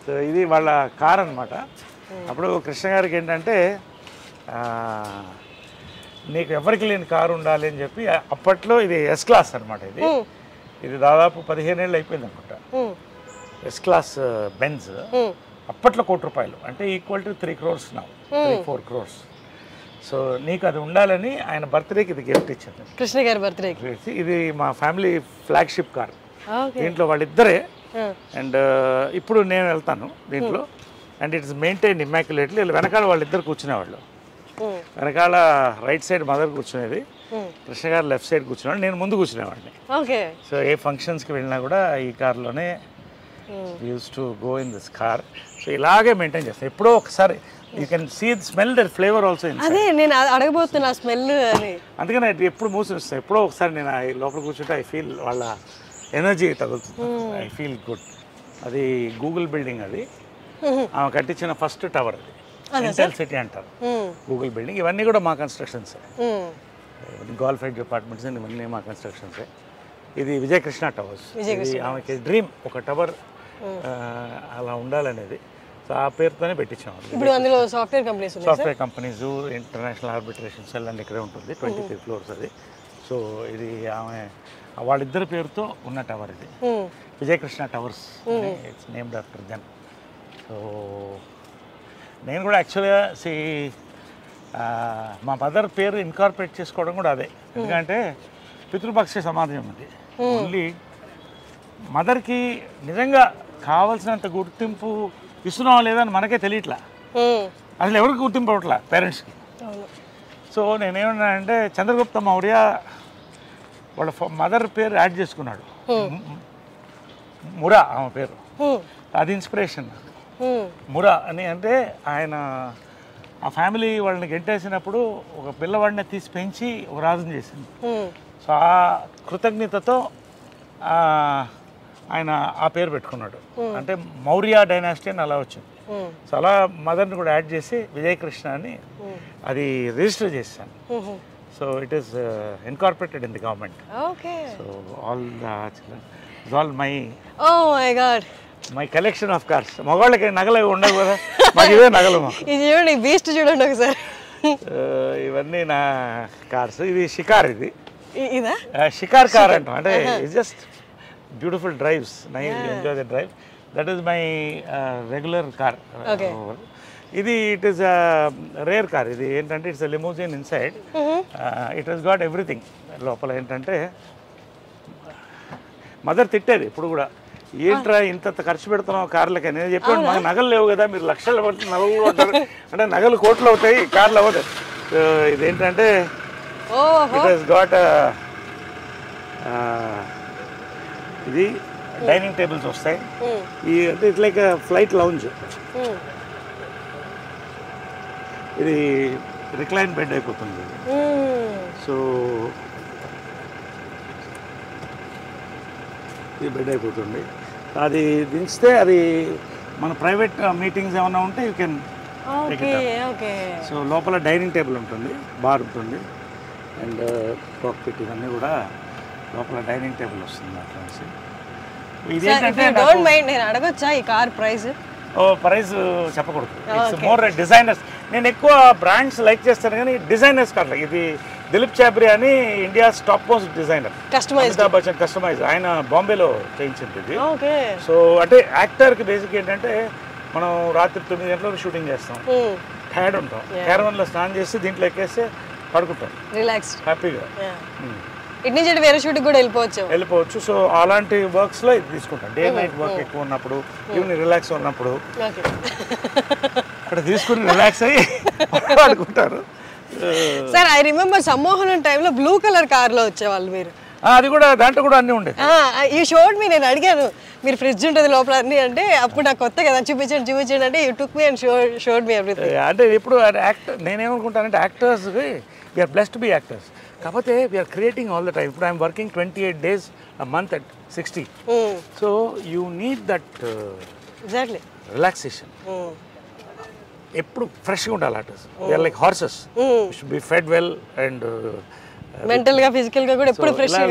So ఇది వాళ్ళ car అనమాట. అప్పుడు కృష్ణ గారికి ఏంటంటే నీకు ఎవరికి లేని కారు ఉండాలి అని చెప్పి అప్పట్లో ఇది ఎస్ క్లాస్ అనమాట. ఇది దాదాపు 15 ఏళ్ళు అయిపోయింది అనుకుంటా. ఎస్ క్లాస్ బెంజ్ అప్పట్లో ₹1,00,00,000 అంటే equal to 3 crores now, 3-4 crores. So నీకు అది ఉండాలని ఆయన బర్త్డేకి ఇది గిఫ్ట్ ఇచ్చాను, కృష్ణ గారి బర్త్డేకి. ఇది మా ఫ్యామిలీ ఫ్లాగ్షిప్ కార్. దీంట్లో వాళ్ళిద్దరే. అండ్ ఇప్పుడు నేను వెళ్తాను దీంట్లో. And it's maintain immaculately. వెనకాల వాళ్ళిద్దరు కూర్చునేవాళ్ళు. వెనకాల రైట్ సైడ్ మదర్ కూర్చునేది, కృష్ణ గారు లెఫ్ట్ సైడ్ కూర్చునేవాడు, నేను ముందు కూర్చునేవాడిని. సో ఏ ఫంక్షన్స్కి వెళ్ళినా కూడా ఈ కార్లోనే use to go in this car. So ఇలాగే మెయింటైన్ చేస్తాను. ఎప్పుడో ఒకసారి you can see the smell, that flavour also. అదే నేను అడగబోతున్నా స్మెల్ అని. అందుకని ఎప్పుడు మూసిస్తాను. ఎప్పుడో ఒకసారి నేను లోపల కూర్చుంటే ఐ ఫీల్ వాళ్ళ ఎనర్జీ తగులుతుంది. I feel good. అది గూగుల్ బిల్డింగ్, అది ఆమె కట్టించిన ఫస్ట్ టవర్. అది ఇంటెల్ సిటీ అంటారు గూగుల్ బిల్డింగ్. ఇవన్నీ కూడా మా కన్స్ట్రక్షన్సే. గోల్ఫ్ ఎడ్జ్ అపార్ట్మెంట్స్ ఇవన్నీ మా కన్స్ట్రక్షన్సే. ఇది విజయకృష్ణ టవర్స్. ఇది ఆమెకి డ్రీమ్, ఒక టవర్ అలా ఉండాలనేది. సో ఆ పేరుతోనే పెట్టించాము. ఇప్పుడు అందులో software companies, international arbitration cell and ఇక్కడే ఉంటుంది. 23 floors అది. సో ఇది ఆమె వాళ్ళిద్దరి పేరుతో ఉన్న టవర్. ఇది Vijayakrishna towers, it's named after them. So నేను కూడా యాక్చువల్గా మా మదర్ పేరు ఇన్కార్పొరేట్ చేసుకోవడం కూడా అదే. ఎందుకంటే పితృపక్ష సమాజం అది. ఓన్లీ మదర్కి నిజంగా కావాల్సినంత గుర్తింపు ఇస్తున్నావా లేదని మనకే తెలియట్లా. అసలు ఎవరికి గుర్తింపు అవ్వట్లా పేరెంట్స్కి. సో నేనేమన్నానంటే చంద్రగుప్త మౌర్య వాళ్ళ మదర్ పేరు యాడ్ చేసుకున్నాడు, మురా ఆమె పేరు. అది ఇన్స్పిరేషన్ మురా అని. అంటే ఆయన ఆ ఫ్యామిలీ వాళ్ళని గెంటేసినప్పుడు ఒక పిల్లవాడిని తీసి పెంచి ఒక రాజుని చేసింది. సో ఆ కృతజ్ఞతతో ఆయన ఆ పేరు పెట్టుకున్నాడు. అంటే మౌర్య డైనాసిటీ అని అలా వచ్చింది. సో అలా మదర్ని కూడా యాడ్ చేసి విజయకృష్ణ అని అది రిజిస్టర్ చేశాను. So it is incorporated in the government. So all all my collection of cars. మగవాళ్ళకి నగలు ఉండవు కదా, మాకు ఇవే నగలు. చూడండి బీస్ట్ చూడండి ఒకసారి. ఇవన్నీ నా కార్స్. ఇది షికార్. ఇది షికార్ కార్ అంటాం. అంటే it's just beautiful drives, nice, enjoy the drive. That is my regular car. ఇది ఇట్ ఈస్ రేర్ కార్. ఇది ఏంటంటే it's limousine inside. It has got everything. లోపల ఏంటంటే మదర్ తిట్టేది ఇప్పుడు కూడా, ఏంట్రా ఇంత ఖర్చు పెడుతున్నావు కార్లకి. నేను చెప్పాను మాకు నగలు లేవు కదా, మీరు లక్షలు పడుతుంది నగలు కొంటారు అంటే నగలు కోట్లు అవుతాయి, కార్లు అవ్వదు. ఇదేంటంటే ఇట్ హస్ గాట్ ఇది డైనింగ్ టేబుల్స్ వస్తాయి. ఈ అంటే ఇట్స్ లైక్ ఫ్లైట్ లౌంజ్. ఇది రిక్లైన్ బెడ్ అయిపోతుంది. సో ఇది బెడ్ అయిపోతుంది. అది దించితే అది మన ప్రైవేట్ మీటింగ్స్ ఏమైనా ఉంటే యూ కెన్. సో లోపల డైనింగ్ టేబుల్ ఉంటుంది, బార్ ఉంటుంది, అండ్ కాక్పిట్ ఇవన్నీ కూడా లోపల డైనింగ్ టేబుల్ వస్తుంది. అట్లా ఇదేంటంటే నేను అడగొచ్చా ఈ కార్ ప్రైస్? ప్రైస్ చెప్పకూడదు. It's more designers. నేను ఎక్కువ బ్రాండ్స్ లైక్ చేస్తాను కానీ డిజైనర్స్ కాదు. ఇది దిలీప్ చాబ్రి అని India's top most designer, Amitabh Bachchan customise. ఆయన బాంబేలో చేయించింది ఇది. సో అంటే యాక్టర్కి బేసిక్ ఏంటంటే మనం రాత్రి 9 గంటలకు షూటింగ్ చేస్తాం, టైర్డ్ ఉంటాం, క్యారవన్లో స్నానం చేసి దీంట్లో ఎక్కేస్తే పడుకుంటాం రిలాక్స్ హ్యాపీగా. ఇటు నుంచి వేరే షూటింగ్ కూడా వెళ్ళిపోవచ్చు. సో అలాంటి వర్క్స్లో ఇది తీసుకుంటాం. డే నైట్ వర్క్ ఎక్కువ ఉన్నప్పుడు, ఈవినింగ్ రిలాక్స్ ఉన్నప్పుడు అక్కడ తీసుకుని రిలాక్స్ అయ్యి పడుకుంటారు. సార్ ఐ రిమెంబర్ సమ్మోహనం టైంలో బ్లూ కలర్ కార్లో వచ్చేవాళ్ళు మీరు. అది కూడా దాంట్లో కూడా అన్నీ ఉండేది. ఈ షోడ్ మీ నేను అడిగాను మీరు ఫ్రిడ్జ్ ఉంటుంది లోపల అన్ని అంటే, అప్పుడు నాకు కొత్త కదా చూపించండి అంటే you took me and showed me everything. అంటే ఇప్పుడు యాక్టర్ నేనేమనుకుంటానంటే actors we are blessed to be actors. కాకపోతే we are creating all the time. ఇప్పుడు I'm working 28 days a month at 60. So you need that relaxation. ఎప్పుడు ఫ్రెష్గా ఉండాలి artist. We are like horses, should be fed well and మెంటల్గా ఫిజికల్గా కూడా ఎప్పుడు ఫ్రెష్గా